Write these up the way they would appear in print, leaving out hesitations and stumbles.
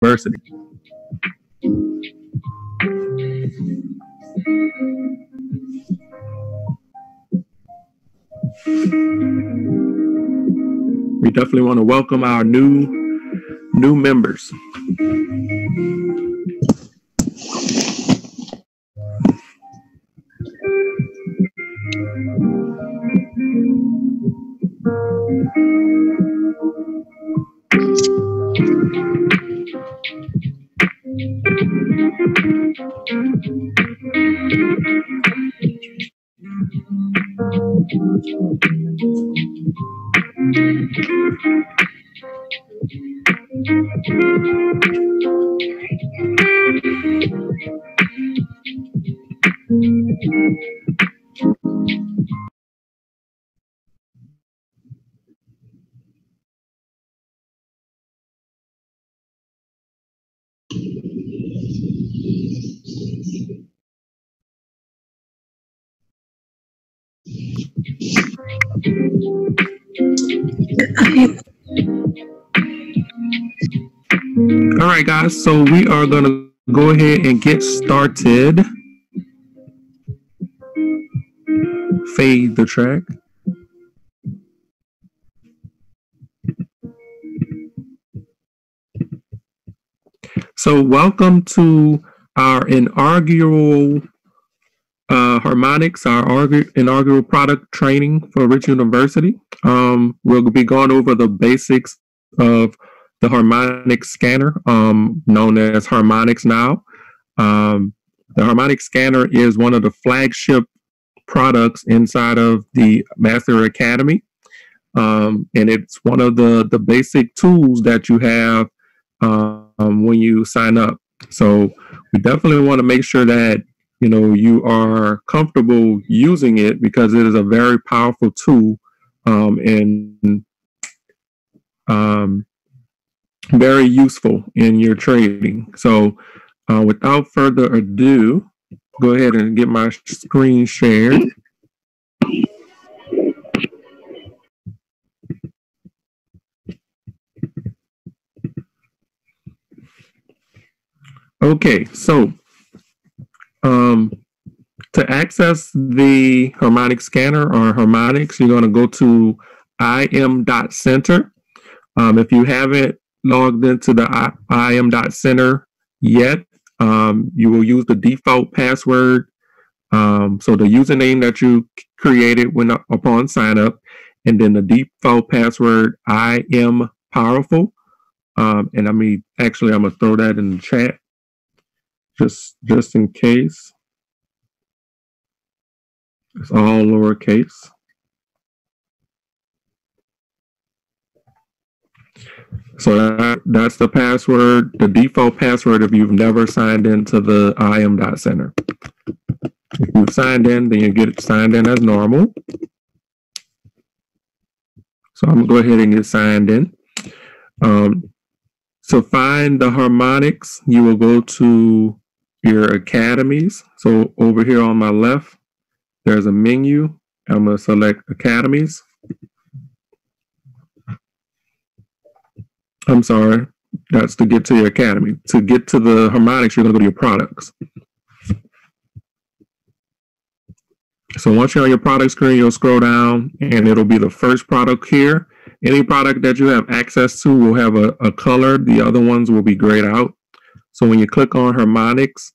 University. We definitely want to welcome our new members. All right, guys, so we are going to go ahead and get started. Fade the track. So welcome to our inaugural Harmonics, our inaugural product training for Rich University. We'll be going over the basics of the Harmonic Scanner, known as Harmonics now. The Harmonic Scanner is one of the flagship products inside of the Master Academy. And it's one of the basic tools that you have when you sign up. So we definitely want to make sure that you are comfortable using it, because it is a very powerful tool and very useful in your trading. So without further ado, go ahead and get my screen shared. Okay, so to access the Harmonic Scanner or Harmonics, you're going to go to im.center. If you haven't logged into the im.center yet, you will use the default password. So the username that you created upon sign up, and then the default password, I am powerful. And I'm gonna throw that in the chat just in case. It's all lowercase. So that's the password, the default password if you've never signed into the im.center. If you've signed in, then you get signed in as normal. So I'm going to go ahead and get signed in. So find the Harmonics, you will go to your academies. So over here on my left, there's a menu. I'm going to select academies. I'm sorry, that's to get to your academy. To get to the Harmonics, you're going to go to your products. So once you're on your product screen, you'll scroll down and it'll be the first product here. Any product that you have access to will have a color. The other ones will be grayed out. So when you click on Harmonics,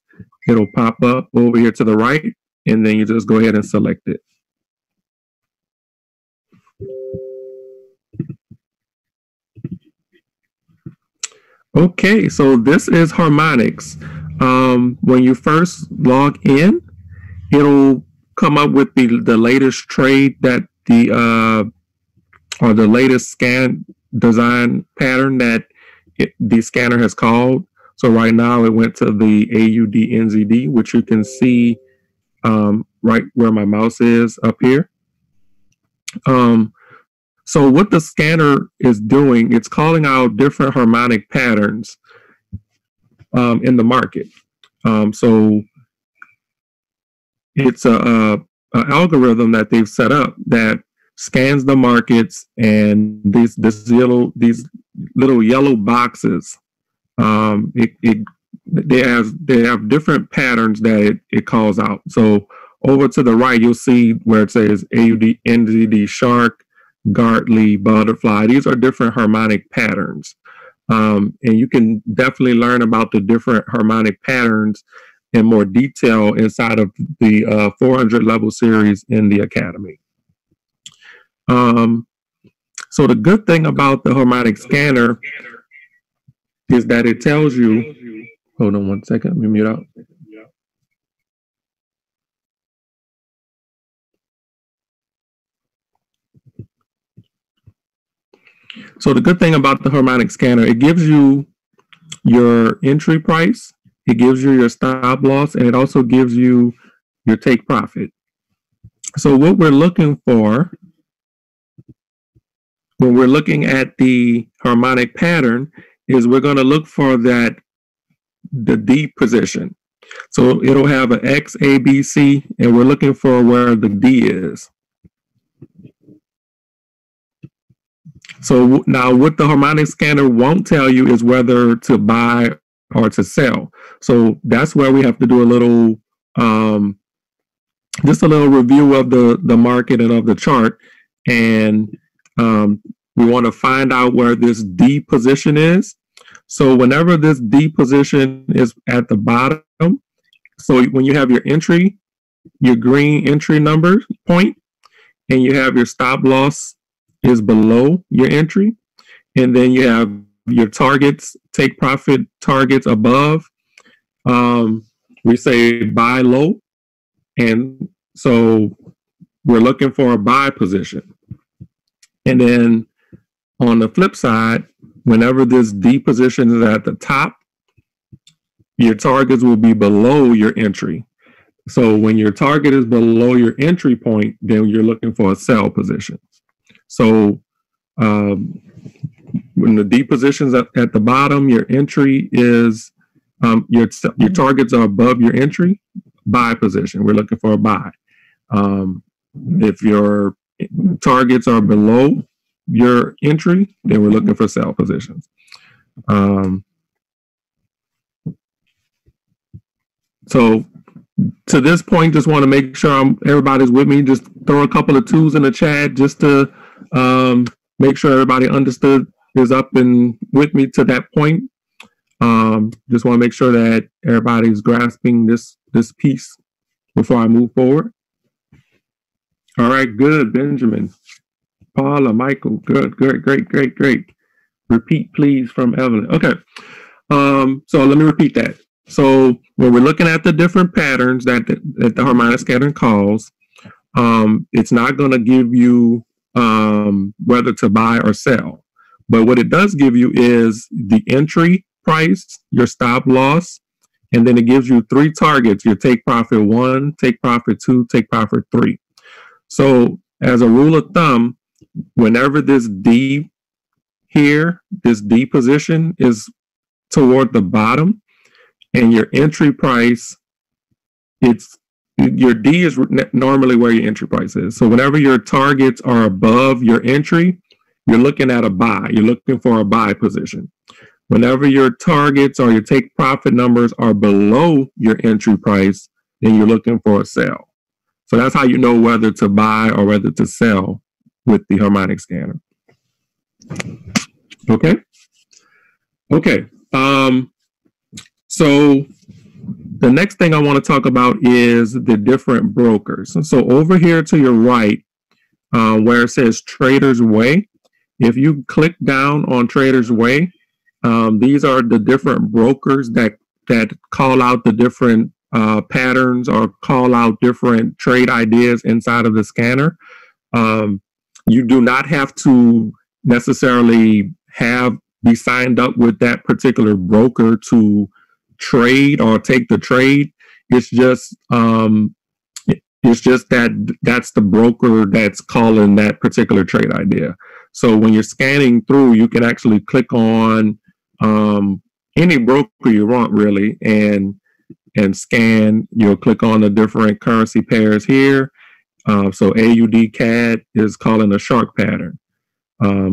it'll pop up over here to the right, and then you just go ahead and select it. Okay, so this is Harmonics. When you first log in, it'll come up with the latest trade that or the latest scan design pattern that the scanner has called. So right now it went to the AUDNZD, which you can see right where my mouse is up here. So what the scanner is doing, it's calling out different harmonic patterns in the market. So it's a algorithm that they've set up that scans the markets, and these little yellow boxes They have different patterns that it calls out. So over to the right, you'll see where it says AUD, NZD, shark, Gartley, butterfly. These are different harmonic patterns. And you can definitely learn about the different harmonic patterns in more detail inside of the 400 level series in the Academy. So the good thing about the Harmonic Scanner is that it tells you, hold on one second, let me mute out. So the good thing about the Harmonic Scanner, it gives you your entry price, it gives you your stop loss, and it also gives you your take profit. So what we're looking for when we're looking at the harmonic pattern is we're going to look for the D position. So it'll have an X, A, B, C, and we're looking for where the D is. So now what the harmonic scanner won't tell you is whether to buy or to sell. So that's where we have to do a little, just a little review of the market and of the chart. And we want to find out where this D position is. So whenever this D position is at the bottom, so when you have your entry, your green entry number point, and you have your stop loss is below your entry, and then you have your targets, take profit targets above, we say buy low, and so we're looking for a buy position. And then on the flip side, whenever this D position is at the top, your targets will be below your entry. So when your target is below your entry point, then you're looking for a sell position. So when the D position's at the bottom, your entry is, your targets are above your entry, buy position. We're looking for a buy. If your targets are below your entry, then we're looking for sell positions. So to this point, just want to make sure everybody's with me. Just throw a couple of twos in the chat just to make sure everybody is up and with me to that point. Just want to make sure that everybody's grasping this piece before I move forward. All right, good, Benjamin. Paula, Michael, good, great. Repeat, please, from Evelyn. Okay, so let me repeat that. So when we're looking at the different patterns that the harmonic scattering calls, it's not going to give you whether to buy or sell. But what it does give you is the entry price, your stop loss, and then it gives you 3 targets, your take profit 1, take profit 2, take profit 3. So as a rule of thumb, whenever this D here, this D position is toward the bottom, and your entry price, your D is normally where your entry price is. So whenever your targets are above your entry, you're looking at a buy. You're looking for a buy position. Whenever your targets or your take profit numbers are below your entry price, then you're looking for a sell. So that's how you know whether to buy or whether to sell with the harmonic scanner. Okay. So the next thing I want to talk about is the different brokers. So over here to your right, where it says Trader's Way, if you click down on Trader's Way, these are the different brokers that call out the different patterns or call out different trade ideas inside of the scanner. You do not have to necessarily be signed up with that particular broker to trade or take the trade. It's just that's the broker that's calling that particular trade idea. So when you're scanning through, you can actually click on any broker you want, really, and scan. You'll click on the different currency pairs here. So AUD CAD is calling a shark pattern.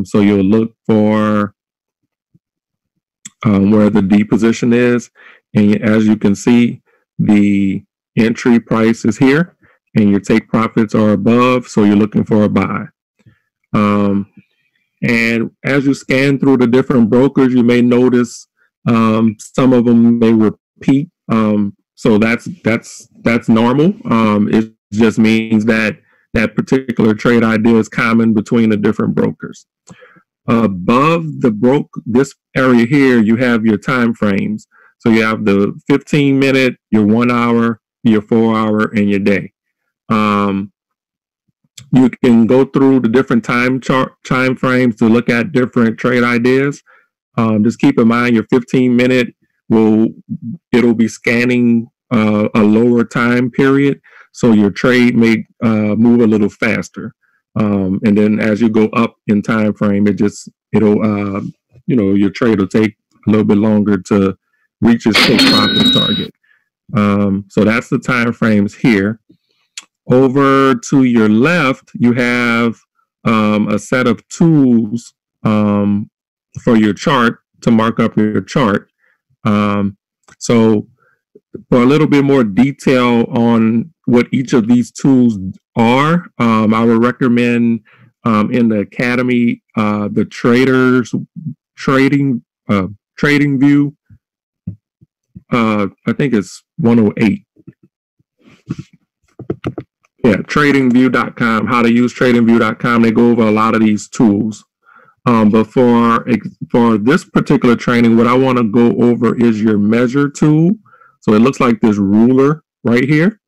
So you'll look for where the D position is. And as you can see, the entry price is here and your take profits are above. So you're looking for a buy. And as you scan through the different brokers, you may notice some of them may repeat. So that's normal. It just means that that particular trade idea is common between the different brokers. Above this area here, you have your time frames. So you have the 15-minute, your 1 hour, your 4 hour, and your day. You can go through the different time frames to look at different trade ideas. Just keep in mind your 15-minute it'll be scanning a lower time period, so your trade may move a little faster. And then as you go up in time frame, your trade will take a little bit longer to reach its take profit target. So that's the time frames here. Over to your left, you have a set of tools for your chart to mark up your chart. So for a little bit more detail on what each of these tools are, I would recommend in the Academy, the trading view. I think it's 108. Yeah, tradingview.com, how to use tradingview.com. They go over a lot of these tools. But for this particular training, what I want to go over is your measure tool. So it looks like this ruler right here.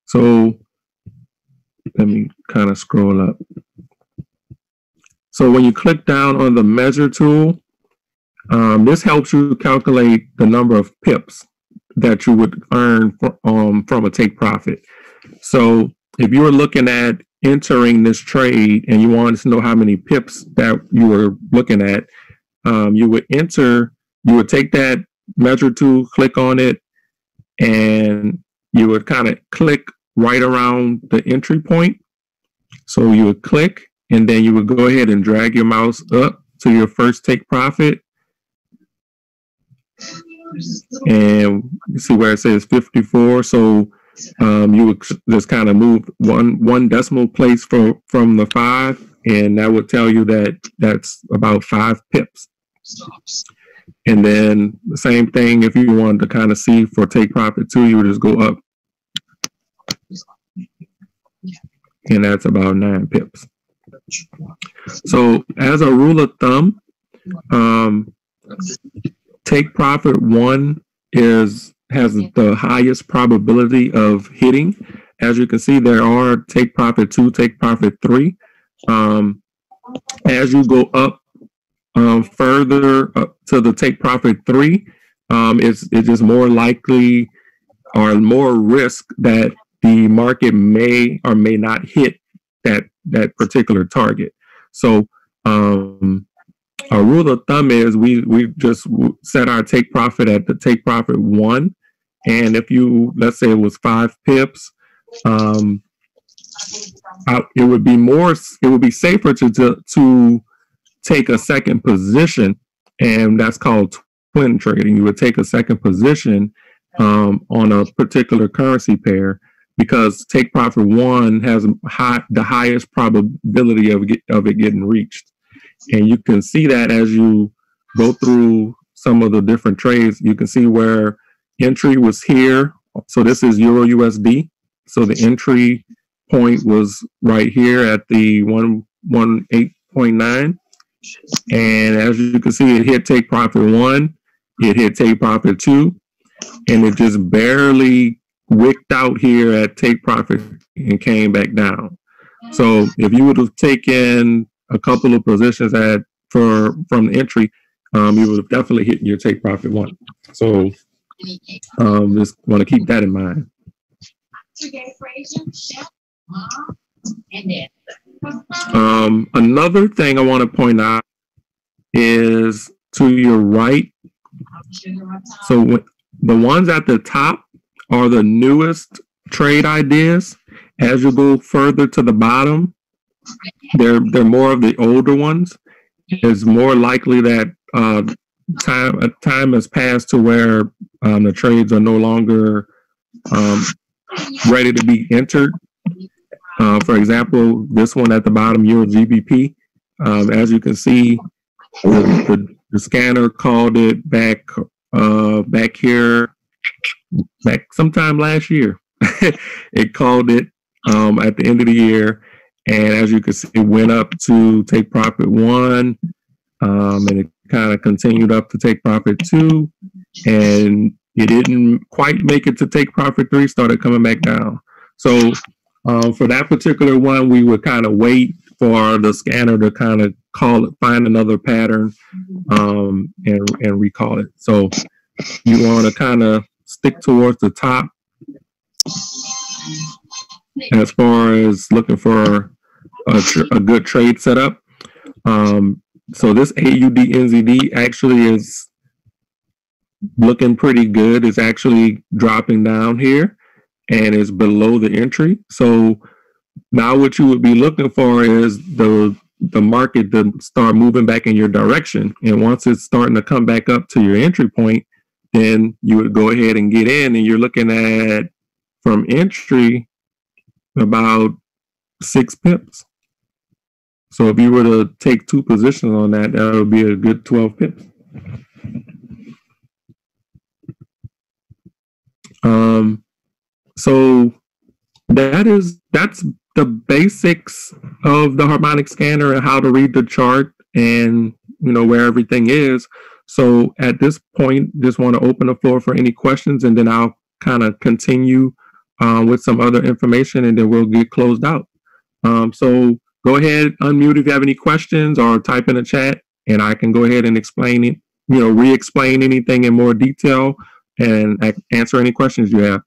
So let me kind of scroll up. So when you click down on the measure tool, this helps you calculate the number of pips that you would earn from a take profit. So if you were looking at entering this trade and you wanted to know how many pips that you were looking at, you would take that measure tool, click on it, and you would kind of click right around the entry point. So you would click, and then you would go ahead and drag your mouse up to your first take profit. And you see where it says 54. So you would just kind of move one decimal place from the 5, and that would tell you that that's about 5 pips. And then the same thing, if you wanted to kind of see for take profit 2, you would just go up, and that's about 9 pips. So as a rule of thumb, take profit 1 has the highest probability of hitting. As you can see, there are take profit 2, take profit 3. As you go up further up to the take profit 3, it's just more likely or more risk that the market may or may not hit that particular target. So a rule of thumb is we just set our take profit at the take profit 1, and if let's say it was 5 pips, it would be safer to take a second position, and that's called twin trading. You would take a second position on a particular currency pair, because take profit 1 has the highest probability of it getting reached. And you can see that as you go through some of the different trades. You can see where entry was here. So this is Euro USD. So the entry point was right here at the 118.9. And as you can see, it hit take profit 1, it hit take profit 2, and it just barely wicked out here at take profit and came back down. So if you would have taken a couple of positions from the entry, you would have definitely hit your take profit 1. So just want to keep that in mind. Another thing I want to point out is to your right. So the ones at the top are the newest trade ideas. As you go further to the bottom, they're more of the older ones. it's more likely that time has passed to where the trades are no longer ready to be entered. For example, this one at the bottom, Euro GBP. As you can see, the scanner called it back here, back sometime last year. It called it at the end of the year, and as you can see, it went up to take profit 1, and it kind of continued up to take profit 2, and it didn't quite make it to take profit 3, started coming back down. So for that particular one, we would kind of wait for the scanner to kind of find another pattern, and recall it. So you want to kind of stick towards the top as far as looking for a good trade setup. So this AUD NZD actually is looking pretty good. It's actually dropping down here and is below the entry. So now what you would be looking for is the market to start moving back in your direction. And once it's starting to come back up to your entry point, then you would go ahead and get in, and you're looking at from entry about 6 pips. So if you were to take 2 positions on that, that would be a good 12 pips. So that's the basics of the harmonic scanner and how to read the chart and where everything is. So at this point, just want to open the floor for any questions, and then I'll kind of continue with some other information, and then we'll get closed out. So go ahead, unmute if you have any questions, or type in the chat, and I can go ahead and explain it, re-explain anything in more detail and answer any questions you have.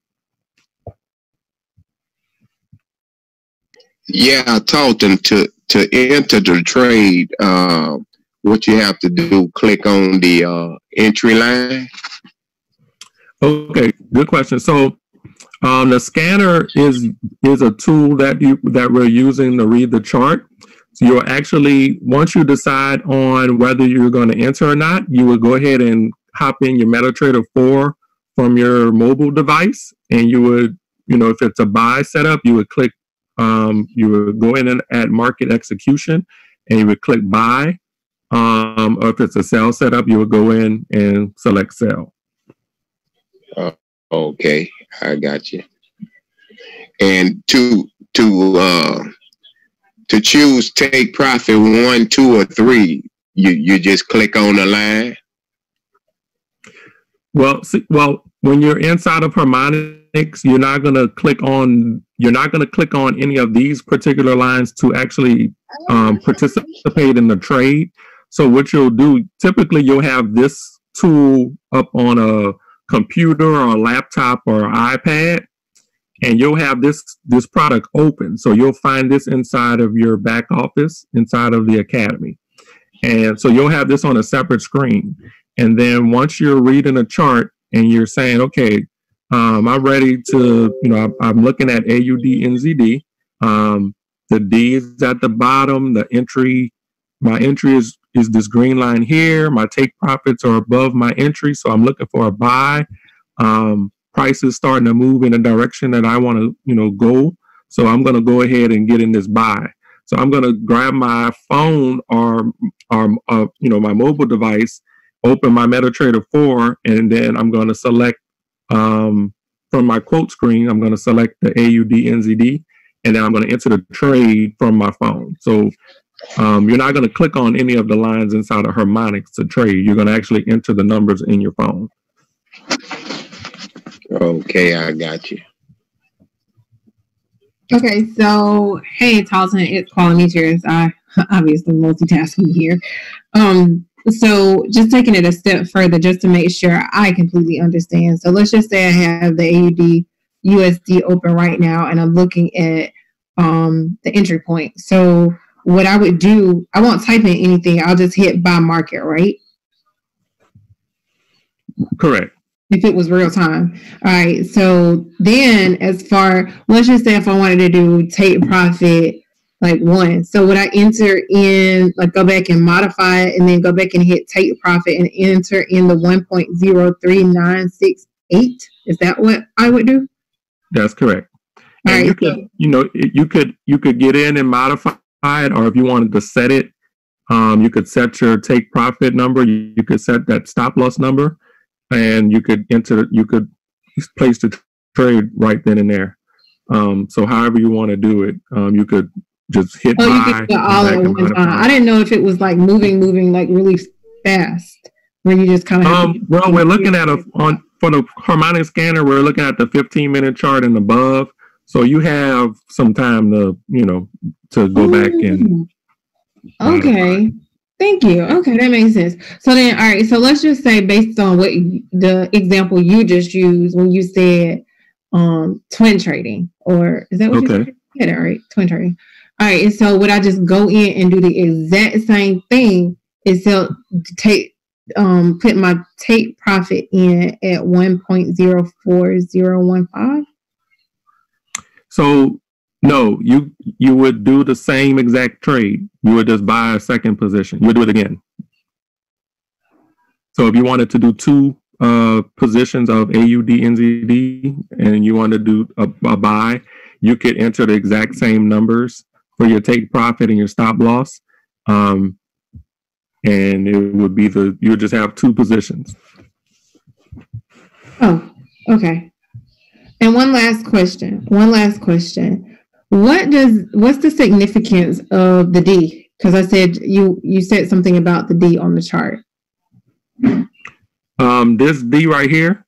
Yeah, Talton, to enter the trade, what you have to do, click on the entry line. Okay, good question. So the scanner is a tool that we're using to read the chart. So you're actually, once you decide on whether you're going to enter or not, you would go ahead and hop in your MetaTrader 4 from your mobile device, and you would, if it's a buy setup, you would click, you would go in and at market execution, and you would click buy. Or if it's a sell setup, you would go in and select sell. Okay, I got you. And to choose take profit 1, 2, or 3, you just click on the line. Well, when you're inside of Harmonics, you're not going to click on any of these particular lines to actually participate in the trade. So what you'll do, typically you'll have this tool up on a computer or a laptop or iPad, and you'll have this product open. So you'll find this inside of your back office, inside of the academy. And so you'll have this on a separate screen. And then once you're reading a chart and you're saying, okay, I'm ready to, I'm looking at AUD NZD. The D is at the bottom. The entry, my entry is this green line here. My take profits are above my entry, so I'm looking for a buy. Price is starting to move in a direction that I want to, go. So I'm going to go ahead and get in this buy. So I'm going to grab my phone or my mobile device, open my MetaTrader 4, and then I'm going to select from my quote screen, I'm going to select the AUD NZD, and then I'm going to enter the trade from my phone. So you're not going to click on any of the lines inside of Harmonics to trade. You're going to actually enter the numbers in your phone. Okay, I got you. Okay, so hey, Talton, it's calling me cheers. I obviously multitasking here. So just taking it a step further, just to make sure I completely understand. So let's just say I have the AUD USD open right now, and I'm looking at the entry point. So what I would do, I won't type in anything. I'll just hit buy market, right? Correct. If it was real time. All right. So then let's just say if I wanted to do take profit, like one. So would I enter in, like go back and modify it and then go back and hit take profit and enter in the 1.03968? Is that what I would do? That's correct. All and right, you could, you could get in and modify it, or if you wanted to set it, you could set your take profit number. You could set that stop loss number, and you could place the trade right then and there. So however you want to do it, you could just hit buy. You could do it all at one time. I didn't know if it was like moving like really fast, where you just kind of. Well, we're looking at for the Harmonic Scanner, we're looking at the 15-minute chart and above. So you have some time to go back and. Okay. Thank you. Okay, that makes sense. So then, all right. So let's just say, based on what the example you just used when you said twin trading, or is that what you said? All right, twin trading. All right. And so would I just go in and do the exact same thing, except put my take profit in at 1.04015? So no, you would do the same exact trade. You would just buy a second position. You would do it again. So if you wanted to do two positions of AUD, NZD, and you want to do a buy, you could enter the exact same numbers for your take profit and your stop loss. And it would be you would just have two positions. Oh, okay. And one last question. What's the significance of the D? Because I said you said something about the D on the chart. This D right here?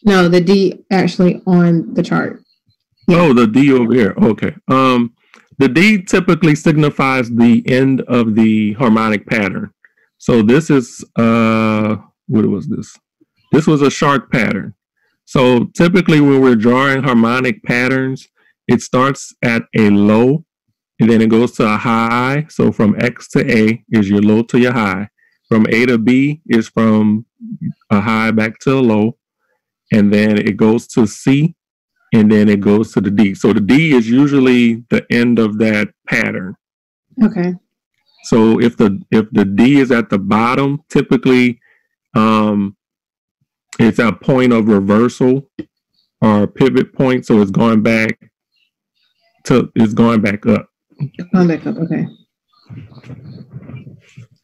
No, the D actually on the chart. Yeah. Oh, the D over here. Okay. The D typically signifies the end of the harmonic pattern. So this is what was this? This was a shark pattern. So typically when we're drawing harmonic patterns, it starts at a low and then it goes to a high. So from X to A is your low to your high. From A to B is from a high back to a low. And then it goes to C and then it goes to the D. So the D is usually the end of that pattern. Okay. So if the D is at the bottom, typically it's a point of reversal or pivot point. So it's going back up. Going back up, okay.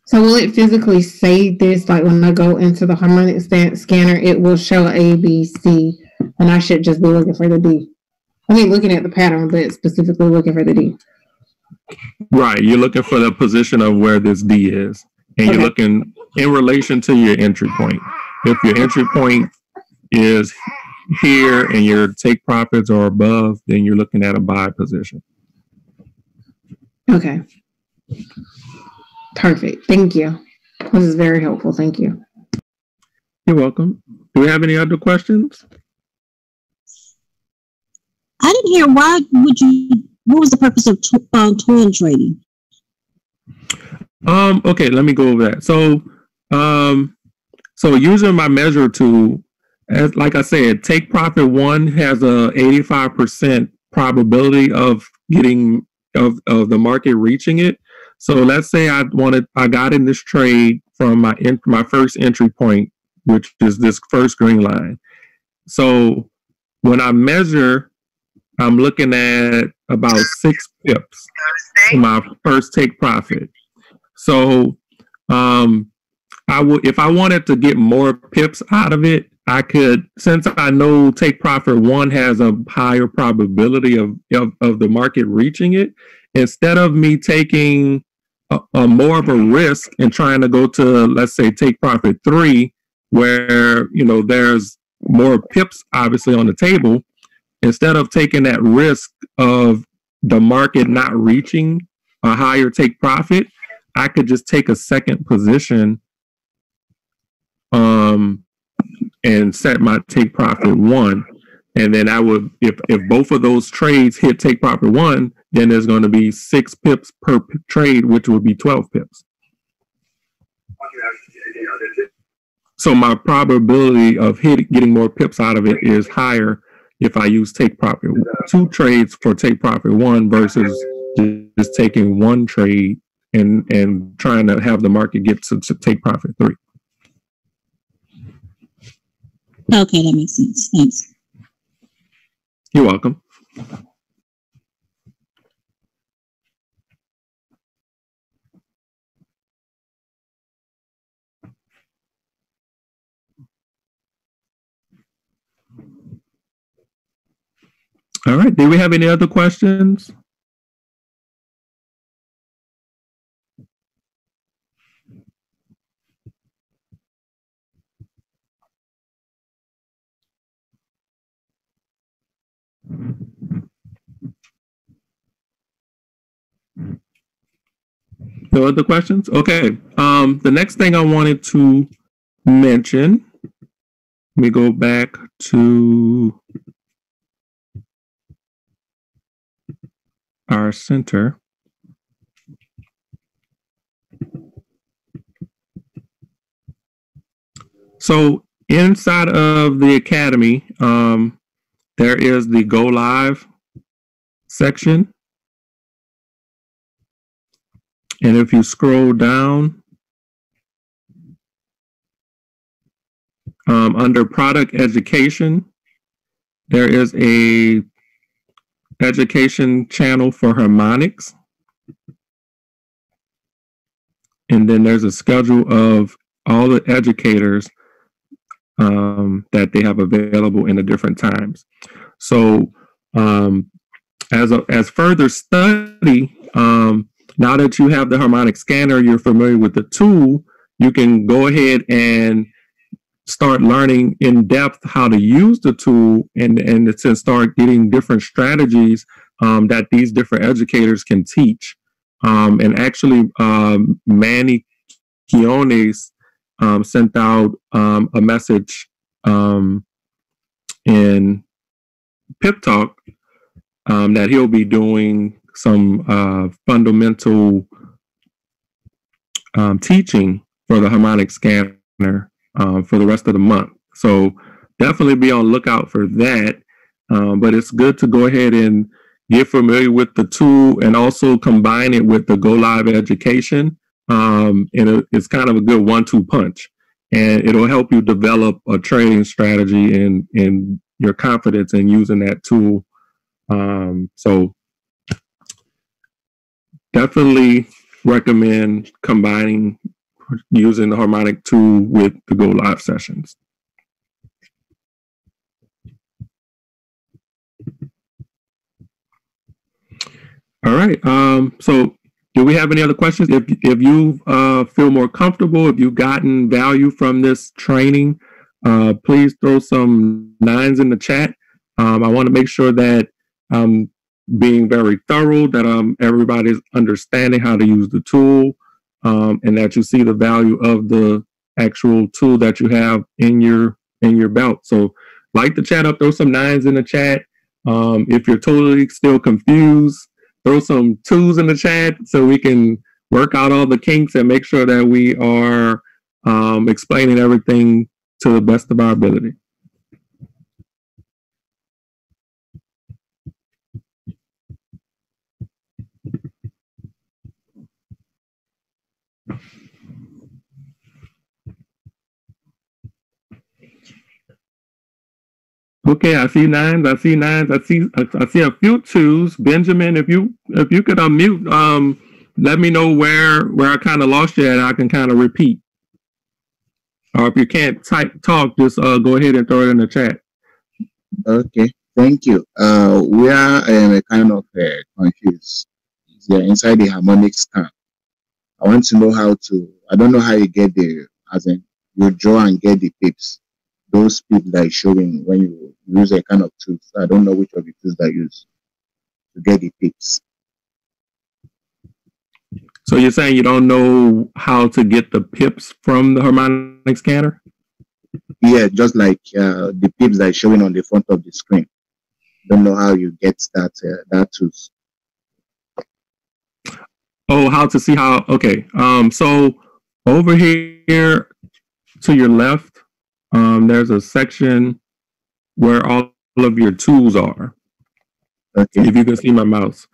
So will it physically say this, like when I go into the Harmonic Scanner, it will show A, B, C, and I should just be looking for the D? I mean, looking at the pattern, but specifically looking for the D. Right. You're looking for the position of where this D is. And you're looking in relation to your entry point. If your entry point is here and your take profits are above, then you're looking at a buy position. Okay. Perfect. Thank you. This is very helpful. Thank you. You're welcome. Do we have any other questions? I didn't hear what was the purpose of twin trading? Okay, let me go over that. So using my measure tool, like I said, take profit one has a 85% probability of getting of the market reaching it. So let's say I got in this trade from my first entry point, which is this first green line. So when I measure, I'm looking at about 6 pips for my first take profit. So if I wanted to get more pips out of it, I could, since I know take profit one has a higher probability of the market reaching it, instead of me taking a more of a risk and trying to go to, let's say, take profit 3, where there's more pips obviously on the table, instead of taking that risk of the market not reaching a higher take profit, I could just take a second position and set my take profit 1. And then I would, if both of those trades hit take profit 1, then there's going to be 6 pips per trade, which would be 12 pips. So my probability of getting more pips out of it is higher if I use take profit 2 trades for take profit 1 versus just taking one trade and trying to have the market get to take profit 3. Okay, that makes sense. Thanks. You're welcome. All right. Do we have any other questions? No other questions? Okay. The next thing I wanted to mention, let me go back to our center. So inside of the Academy, there is the Go Live section. And if you scroll down, under product education, there is a education channel for harmonics. And then there's a schedule of all the educators that they have available in the different times. So as further study, now that you have the Harmonic Scanner, you're familiar with the tool, you can go ahead and start learning in depth how to use the tool and to start getting different strategies that these different educators can teach. And actually, Manny Quiones sent out a message in Pip Talk that he'll be doing some fundamental teaching for the Harmonic Scanner for the rest of the month. So definitely be on lookout for that. But it's good to go ahead and get familiar with the tool and also combine it with the Go Live education. And it's kind of a good 1-2 punch. And it'll help you develop a trading strategy and your confidence in using that tool. So definitely recommend combining using the Harmonic tool with the Go Live sessions. All right. So do we have any other questions? If you feel more comfortable, if you've gotten value from this training, please throw some 9s in the chat. I want to make sure that I'm being very thorough, that everybody's understanding how to use the tool, and that you see the value of the actual tool that you have in your belt. So light the chat up, throw some 9s in the chat. If you're totally still confused, throw some 2s in the chat so we can work out all the kinks and make sure that we are explaining everything to the best of our ability. Okay, I see 9s. I see 9s. I see a few 2s. Benjamin, if you could unmute, let me know where I kind of lost you at. I can kind of repeat. Or if you can't talk, just go ahead and throw it in the chat. Okay, thank you. We are kind of confused. They're inside the Harmonic Scan. I want to know how to. I don't know how you get the, as in you draw and get the pips. Those pips that is showing when you use a kind of tool. So I don't know which of the tools that I use to get the pips. So you're saying you don't know how to get the pips from the Harmonic Scanner? Yeah, just like the pips that is showing on the front of the screen. Don't know how you get that tools. Oh, how to see how? Okay. So over here to your left, there's a section where all of your tools are. Okay. If you can see my mouse.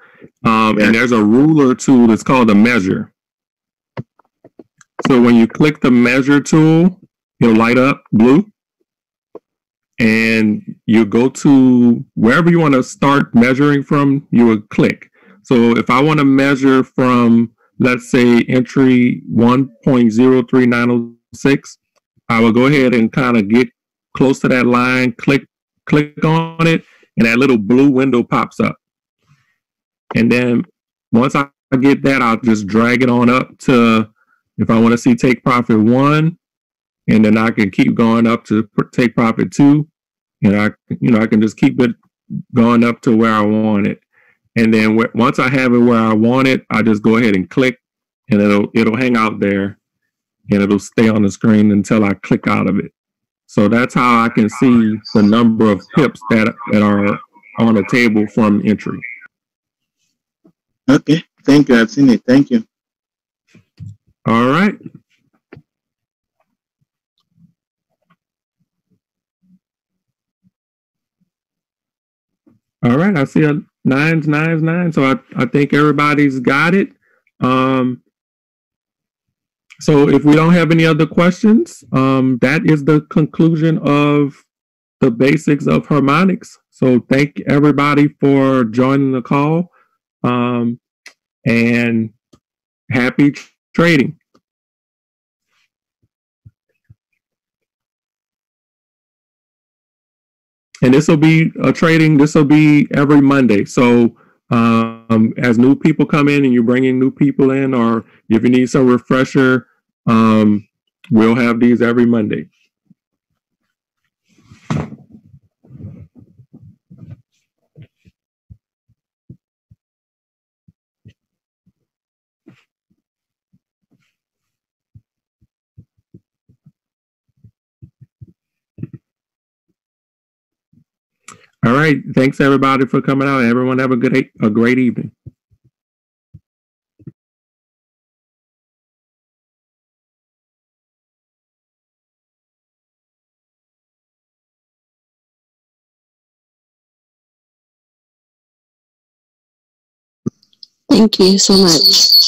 And there's a ruler tool that's called a measure. So when you click the measure tool, it'll light up blue. And you go to wherever you want to start measuring from, you would click. So if I want to measure from, let's say, entry 1.03906, I will go ahead and kind of get close to that line, click on it, and that little blue window pops up. And then once I get that, I'll just drag it on up to, if I want to see take profit 1, and then I can keep going up to take profit 2, and I can just keep it going up to where I want it. And then once I have it where I want it, I just go ahead and click, and it'll hang out there, and it'll stay on the screen until I click out of it. So that's how I can see the number of pips that are on the table from entry. Okay, thank you. I've seen it. Thank you. All right. All right, I see a 9. So I think everybody's got it. So if we don't have any other questions, that is the conclusion of the basics of harmonics. So thank everybody for joining the call, and happy trading. And this will be this will be every Monday. So as new people come in and you're bringing new people in, or if you need some refresher, we'll have these every Monday. All right. Thanks everybody for coming out. Everyone have a great evening. Thank you so much.